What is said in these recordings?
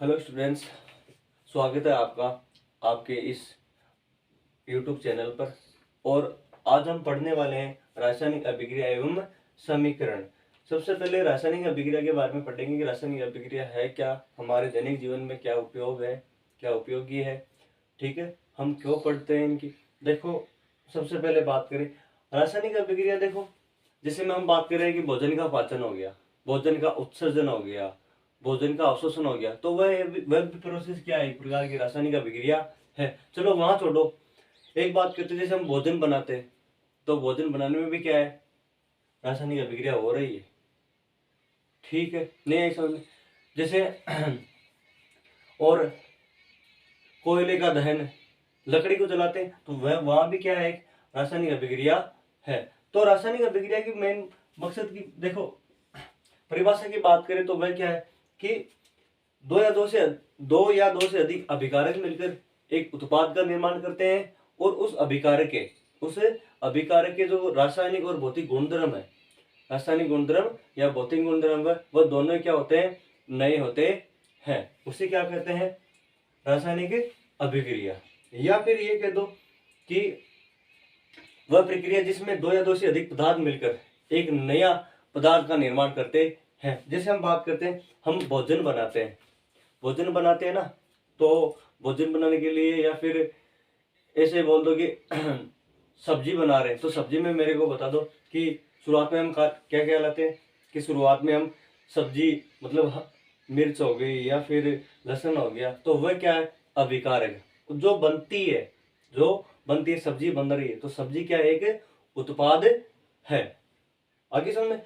Hello students, स्वागत है आपका आपके इस यूट्यूब चैनल पर। और आज हम पढ़ने वाले हैं रासायनिक अभिक्रिया एवं समीकरण। सबसे पहले रासायनिक अभिक्रिया के बारे में पढ़ेंगे कि रासायनिक अभिक्रिया है क्या, हमारे दैनिक जीवन में क्या उपयोग है, क्या उपयोगी है, ठीक है, हम क्यों पढ़ते हैं इनकी। देखो, सबसे पहले बात करें रासायनिक अभिक्रिया। देखो, जैसे में हम बात कर रहे हैं कि भोजन का पाचन हो गया, भोजन का उत्सर्जन हो गया, भोजन का अवशोषण हो गया, तो वह प्रोसेस क्या है, एक प्रकार की रासायनिक अभिक्रिया है। चलो वहां छोड़ो, एक बात करते हैं, जैसे हम भोजन बनाते हैं तो भोजन बनाने में भी क्या है, रासायनिक अभिक्रिया हो रही है, ठीक है, नहीं है समझ में? जैसे और कोयले का दहन, लकड़ी को जलाते हैं तो वह वहां भी क्या है, एक रासायनिक अभिक्रिया है। तो रासायनिक अभिक्रिया की मेन मकसद की देखो परिभाषा की बात करें तो वह क्या है कि दो या दो से अधिक अभिकारक मिलकर एक उत्पाद का निर्माण करते हैं, और उस अभिकारक के जो रासायनिक और भौतिक गुणधर्म है, रासायनिक गुणधर्म या भौतिक गुणधर्म है, वह दोनों क्या होते हैं, नए होते हैं। उसे क्या कहते हैं, रासायनिक अभिक्रिया। या फिर ये कह दो कि वह प्रक्रिया जिसमें दो या दो से अधिक पदार्थ मिलकर एक नया पदार्थ का निर्माण करते हैं। जैसे हम बात करते हैं, हम भोजन बनाते हैं ना, तो भोजन बनाने के लिए या फिर ऐसे बोल दो कि सब्जी बना रहे हैं, तो सब्जी में मेरे को बता दो कि शुरुआत में हम क्या क्या लाते हैं, कि शुरुआत में हम सब्जी मतलब मिर्च हो गई या फिर लहसुन हो गया, तो वह क्या है, अभिकारक जो बनती है सब्जी बन रही है, तो सब्जी क्या है, एक उत्पाद है। आगे समझ।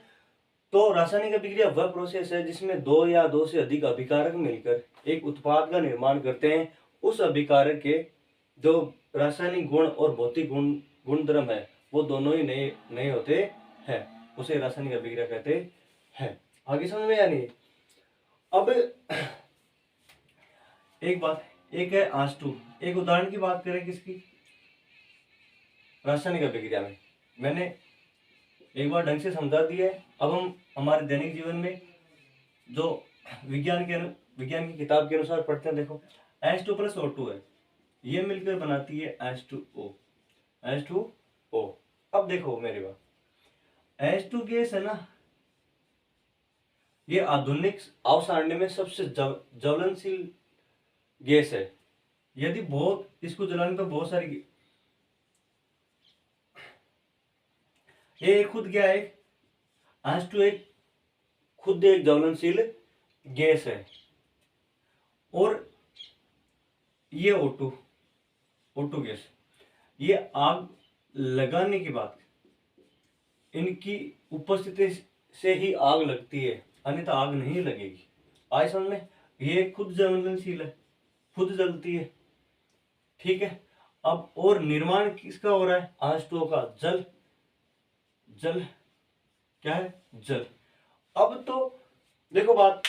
तो रासायनिक अभिक्रिया वह प्रोसेस है जिसमें दो या दो से अधिक अभिकारक मिलकर एक उत्पाद का निर्माण करते हैं। उस अभिकारक के जो रासायनिक गुण और भौतिक गुणधर्म है, वो दोनों ही नए नए होते हैं, उसे रासायनिक अभिक्रिया कहते हैं। आगे समझ में या नहीं? अब एक बात, एक है H2। एक उदाहरण की बात करें किसकी, रासायनिक अभिक्रिया में मैंने एक बार ढंग से समझा दिया है। अब हम हमारे दैनिक जीवन में जो विज्ञान की किताब के अनुसार पढ़ते हैं। देखो, H2 प्लस O2 है, ये मिलकर बनाती है H2O। अब देखो मेरे बात, H2 गैस है ना, ये आधुनिक अवसारण्य में सबसे ज्वलनशील गैस है। यदि बहुत इसको जलाने पर बहुत सारी, ये खुद क्या है, H2 एक खुद एक ज्वलनशील गैस है। और ये O2 गैस, ये आग लगाने की बात, इनकी उपस्थिति से ही आग लगती है, अन्यथा आग नहीं लगेगी। आए समझ में? ये खुद ज्वलनशील है, खुद जलती है, ठीक है। अब और निर्माण किसका हो रहा है, H2O का, जल क्या है, जल। अब तो देखो बात,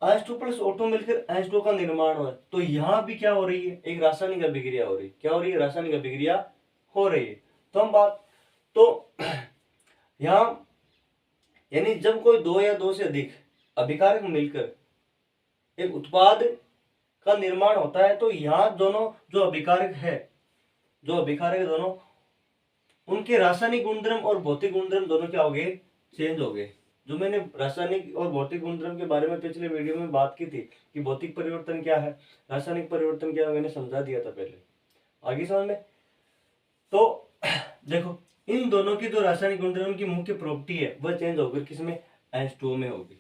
H2 प्लस O2 मिलकर H2O का निर्माण हो रहा है, तो यहां भी क्या हो रही है, एक रासायनिक अभिक्रिया हो रही है। क्या हो रही है, रासायनिक अभिक्रिया हो रही है। तो हम बात तो यहां यानी जब कोई दो या दो से अधिक अभिकारक मिलकर एक उत्पाद का निर्माण होता है, तो यहाँ दोनों जो अभिकारक दोनों, उनके रासायनिक गुणधर्म और भौतिक गुणधर्म दोनों क्या हो गए, चेंज हो गए। जो मैंने रासायनिक और भौतिक गुणधर्म के बारे में पिछले वीडियो में बात की थी कि भौतिक परिवर्तन क्या है, रासायनिक परिवर्तन क्या है, मैंने समझा दिया था पहले। आगे समझ में? तो देखो, इन दोनों की जो रासायनिक गुणधर्म की मुख्य प्रॉपर्टी है, वह चेंज होकर किसमें, H2O में होगी।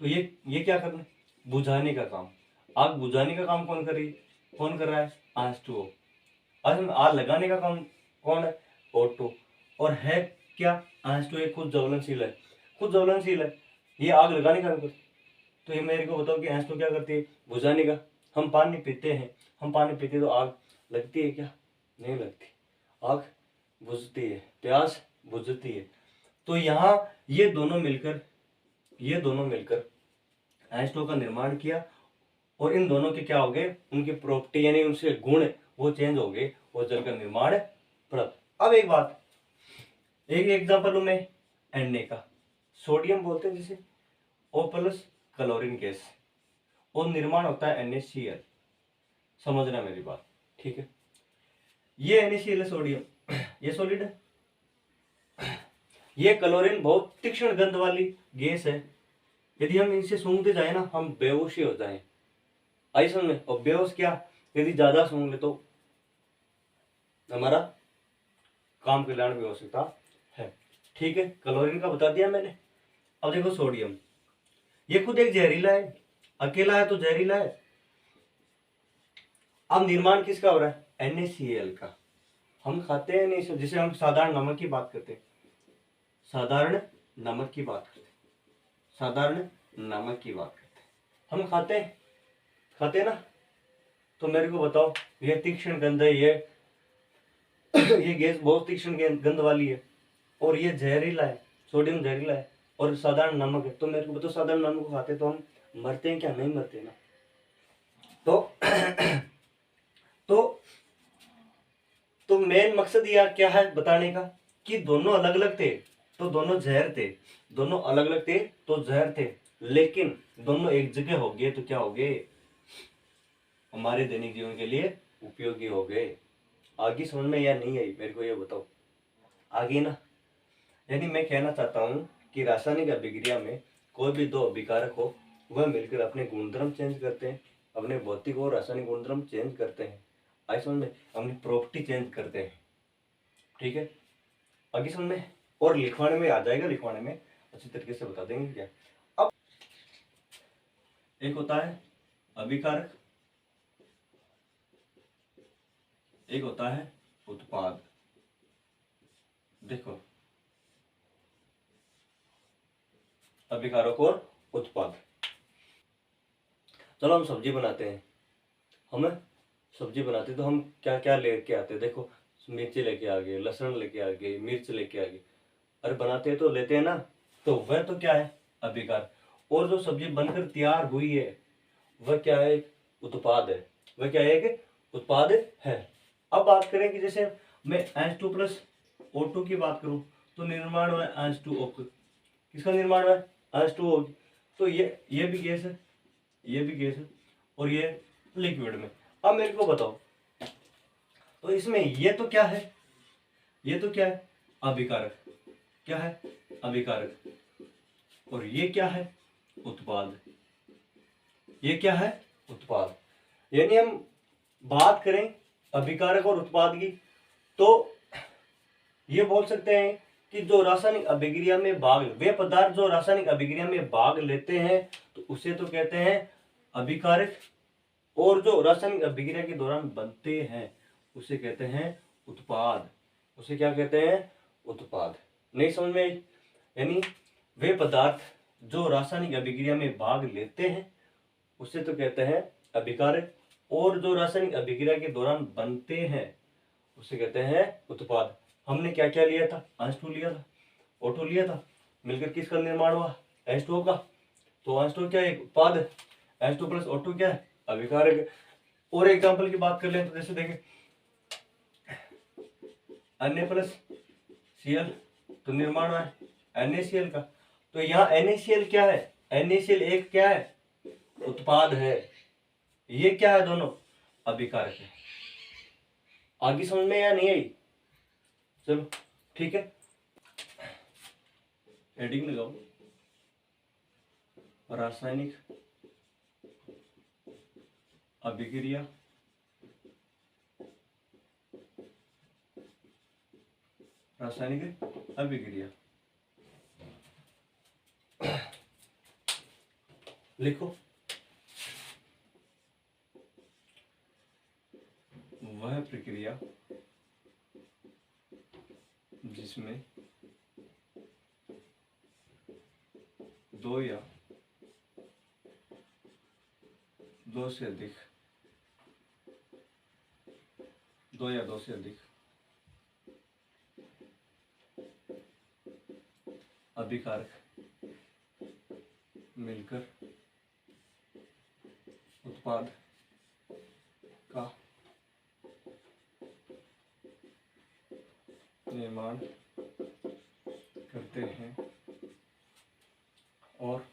तो ये क्या करना है, बुझाने का काम, आग बुझाने का काम कौन कर रहा है, H2O। आग लगाने का काम कौन है, O2। और है क्या, H2O खुद ज्वलनशील है, ये आग लगाने का काम। तो ये मेरे को बताओ कि H2O क्या करती है, बुझाने का। हम पानी पीते तो आग लगती है क्या, नहीं लगती, आग बुझती है, प्यास बुझती है। तो यहाँ ये दोनों मिलकर H2O का निर्माण किया, और इन दोनों के क्या हो गए, उनकी प्रॉपर्टी यानी उनसे गुण वो चेंज हो गए, वो जल का निर्माण प्राप्त। अब एक बात, एक एग्जाम्पल हूं मैं Na का, सोडियम बोलते हैं जिसे, O प्लस क्लोरीन गैस, और निर्माण होता है NaCl। समझना मेरी बात, ठीक है। ये NaCl है सोडियम, ये सॉलिड है। ये क्लोरीन बहुत तीक्ष्ण गंध वाली गैस है। यदि हम इनसे सूंघते जाए ना, हम बेहोश ही हो जाए। आई समझ में? और बेहोश क्या, यदि ज्यादा सूंघ ले तो हमारा काम कल्याण भी हो सकता है, ठीक है। क्लोरीन का बता दिया मैंने। अब देखो सोडियम, ये खुद एक जहरीला है, अकेला है तो जहरीला है। अब निर्माण किसका हो रहा है? NaCl का। हम खाते हैं नहीं, जिसे हम साधारण नमक की बात करते हैं, साधारण नमक की बात करते हैं, साधारण नमक की बात करते हैं। हम खाते हैं ना। तो मेरे को बताओ, ये तीक्ष्ण गंध है, ये गैस बहुत तीक्ष्ण गंध वाली है, और ये जहरीला है, सोडियम जहरीला है, और साधारण नमक है। तो मेरे को बताओ, साधारण नमक को खाते तो हम मरते हैं क्या? नहीं मरते ना। तो तो तो मेन मकसद यह क्या है बताने का, कि दोनों अलग अलग थे तो दोनों जहर थे, दोनों अलग अलग थे तो जहर थे, लेकिन दोनों एक जगह हो गए तो क्या हो गए? हमारे दैनिक जीवन के लिए उपयोगी हो गए। आगे समझ में या नहीं आई मेरे को ये बताओ? आगे ना, यानी मैं कहना चाहता हूँ कि रासायनिक अभिक्रिया में कोई भी दो अभिकारक हो, वह मिलकर अपने गुणधर्म चेंज करते हैं, अपने भौतिक और रासायनिक गुणधर्म चेंज करते हैं। आई समझ में? अपनी प्रॉपर्टी चेंज करते हैं, ठीक है। आगे समझ में, और लिखवाने में आ जाएगा, लिखवाने में अच्छी तरीके से बता देंगे क्या। अब एक होता है अभिकारक, एक होता है उत्पाद। देखो, अभिकारक और उत्पाद। चलो हम सब्जी बनाते हैं, हमें सब्जी बनाते तो हम क्या क्या लेके आते हैं? देखो, मिर्ची लेके आ गए, लहसुन लेके आ गए, मिर्च लेके आ गए। अरे बनाते तो लेते हैं ना। तो वह तो क्या है? अभिकार। और जो सब्जी बनकर तैयार हुई है, वह क्या है? एक उत्पाद है। वह क्या है? एक उत्पाद है। अब बात करें कि जैसे मैं H2 प्लस O2 की बात करूं, तो निर्माण हुआ है H2O। किसका निर्माण हुआ है? H2O। तो ये भी गैस है, ये भी गैस है, और ये लिक्विड में। अब मेरे को बताओ, तो इसमें ये तो क्या है? ये तो क्या है? अभिकारक। क्या है? अभिकारक। और ये क्या है? उत्पाद। ये क्या है? उत्पाद। यानी हम बात करें अभिकारक और उत्पाद की, तो ये बोल सकते हैं कि जो रासायनिक अभिक्रिया में भाग, वे पदार्थ जो रासायनिक अभिक्रिया में भाग लेते हैं, तो उसे तो कहते हैं अभिकारक, और जो रासायनिक अभिक्रिया के दौरान बनते हैं उसे कहते हैं उत्पाद। उसे क्या कहते हैं? उत्पाद। नहीं समझ में आई? यानी वे पदार्थ जो रासायनिक अभिक्रिया में भाग लेते हैं उसे तो कहते हैं अभिकारक, और जो रासायनिक अभिक्रिया के दौरान बनते हैं उसे कहते हैं उत्पाद। हमने क्या क्या लिया था? H2 लिया था, O2 लिया था, मिलकर किसका निर्माण हुआ? H2O का। तो H2O क्या है? एक उत्पाद है। H2 प्लस O2 क्या है? अभिकारक है। और एग्जाम्पल की बात कर लें तो जैसे देखें, Na प्लस Cl, तो निर्माण हुआ है NaCl का। तो यहाँ NaCl क्या है? NaCl एक क्या है? उत्पाद है। ये क्या है? दोनों अभिकारक है। आगे समझ में या नहीं आई? चलो ठीक है, हेडिंग लगाओ, रासायनिक अभिक्रिया रासायनिक अभिक्रिया लिखो। वह प्रक्रिया जिसमें दो या दो से अधिक अभिकारक मिलकर उत्पाद का निर्माण करते हैं और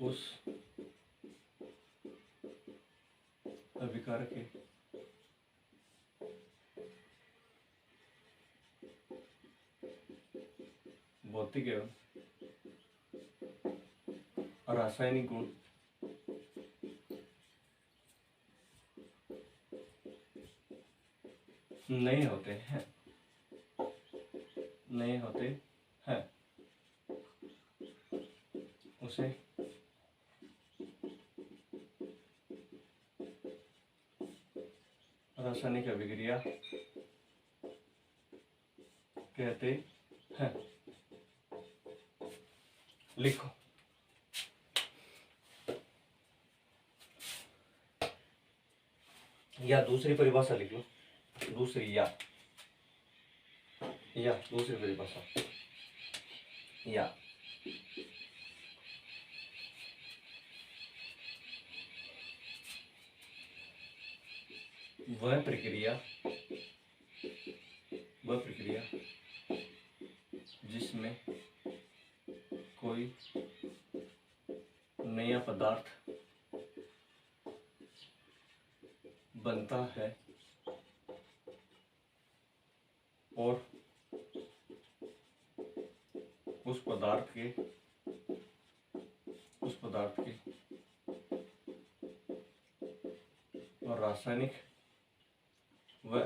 उस भौतिक एवं रासायनिक गुण नहीं होते हैं, नहीं होते हैं, उसे रासायनिक अभिक्रिया कहते हैं। लिखो। या दूसरी परिभाषा लिख लो, दूसरी या दूसरी परिभाषा या वह प्रक्रिया जिसमें कोई नया पदार्थ बनता है और उस पदार्थ के रासायनिक व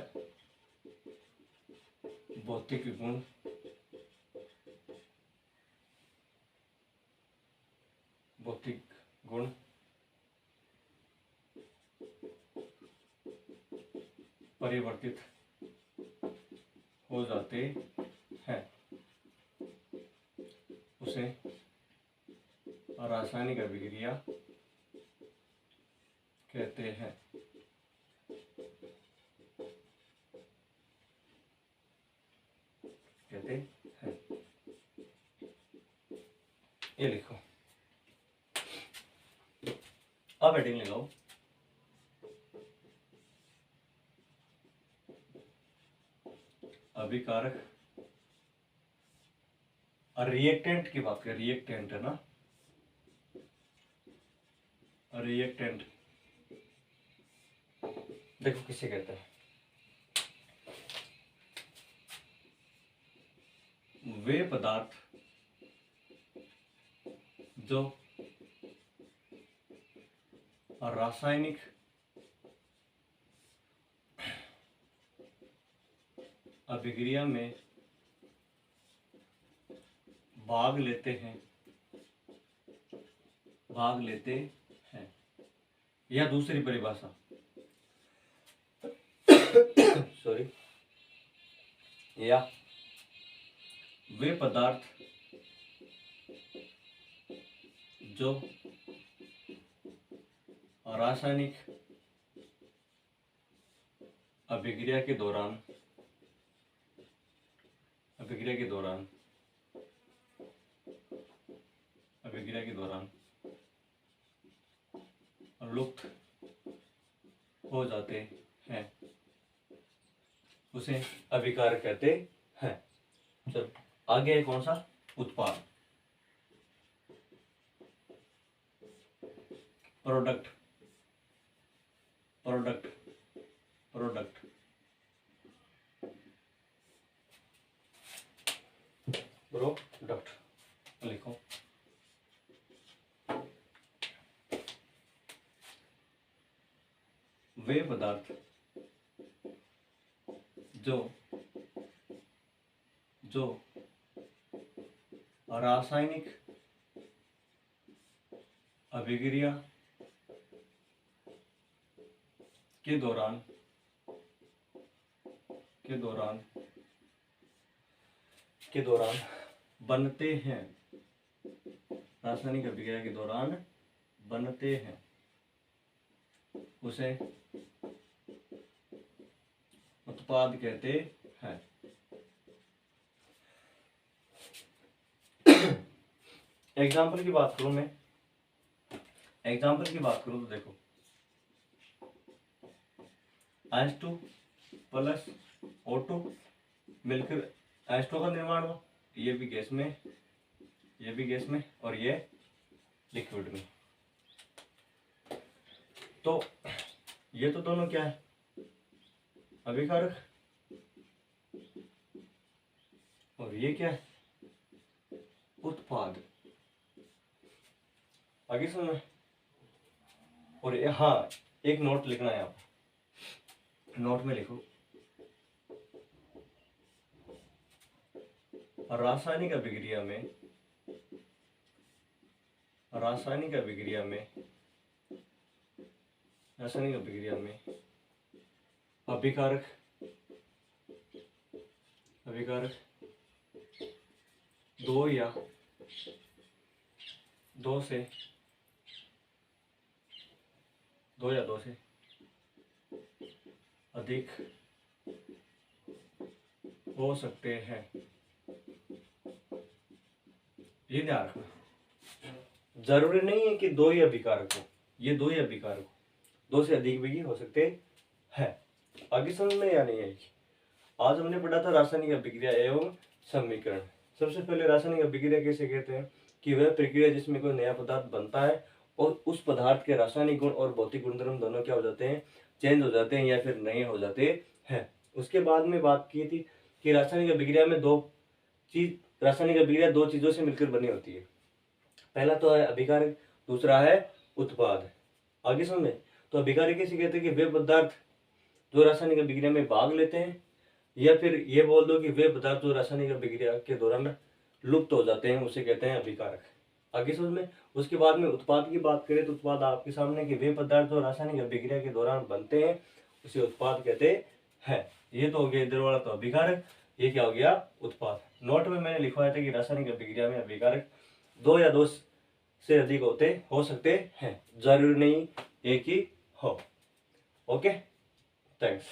भौतिक गुण परिवर्तित हो जाते हैं, उसे रासायनिक अभिक्रिया कहते हैं। ये लिखो। अब हेडिंग लगाओ, अभिकारक। और रिएक्टेंट की बात करें, रिएक्टेंट है ना, रिएक्टेंट देखो किसे कहते हैं। वे पदार्थ जो रासायनिक अभिक्रिया में भाग लेते हैं। या दूसरी परिभाषा सॉरी, या वे पदार्थ जो रासायनिक अभिक्रिया के दौरान लुप्त हो जाते हैं, उसे अभिकारक कहते हैं। चलो आगे है कौन सा? उत्पाद, प्रोडक्ट। लिखो। वे पदार्थ जो रासायनिक अभिक्रिया के दौरान बनते हैं, रासायनिक अभिक्रिया के दौरान बनते हैं, उसे उत्पाद कहते हैं। एग्जाम्पल की बात करूं मैं, तो देखो H2 प्लस O2 मिलकर H2 का निर्माण हुआ। ये भी गैस में और ये लिक्विड में। तो ये तो दोनों क्या है? अभिकारक। और ये क्या है, उत्पाद। आगे सुनो। और हाँ, एक नोट लिखना है, आप नोट में लिखो, रासायनिक अभिक्रिया में, रासायनिक अभिक्रिया में, रासायनिक अभिक्रिया में अभिकारक, अभिकारक दो या दो से अधिक हो सकते हैं। ये ध्यान रखना, जरूरी नहीं है कि दो ही अभिकारक हो, ये दो ही अभिकारक हो, दो से अधिक भी हो सकते हैं। आगे समझ में या नहीं आएगी। आज हमने पढ़ा था रासायनिक अभिक्रिया एवं समीकरण। सबसे पहले रासायनिक अभिक्रिया कैसे कहते हैं कि वह प्रक्रिया जिसमें कोई नया पदार्थ बनता है और उस पदार्थ के रासायनिक गुण और भौतिक गुणधर्म दोनों क्या हो जाते हैं, चेंज हो जाते हैं या फिर नए हो जाते हैं। उसके बाद में बात की थी कि रासायनिक अभिक्रिया में रासायनिक अभिक्रिया दो चीजों से मिलकर बनी होती है। पहला तो है अभिकारक, दूसरा है उत्पाद। आगे समझे। तो अभिकारक कैसे कहते हैं कि वे पदार्थ जो रासायनिक अभिक्रिया में भाग लेते हैं, या फिर ये बोल दो कि वे पदार्थ जो रासायनिक अभिक्रिया के दौरान लुप्त हो जाते हैं, उसे कहते हैं अभिकारक। आगे समझ में। उसके बाद में उत्पाद की बात करें तो उत्पाद आपके सामने कि वे पदार्थ जो रासायनिक अभिक्रिया के दौरान बनते हैं उसे उत्पाद कहते हैं। ये तो हो गया इधर वाला तो अभिकारक, ये क्या हो गया, उत्पाद। नोट में मैंने लिखवाया था कि रासायनिक अभिक्रिया में अभिकारक दो या दो से अधिक हो सकते हैं, जरूरी नहीं एक ही हो। Okay, thanks.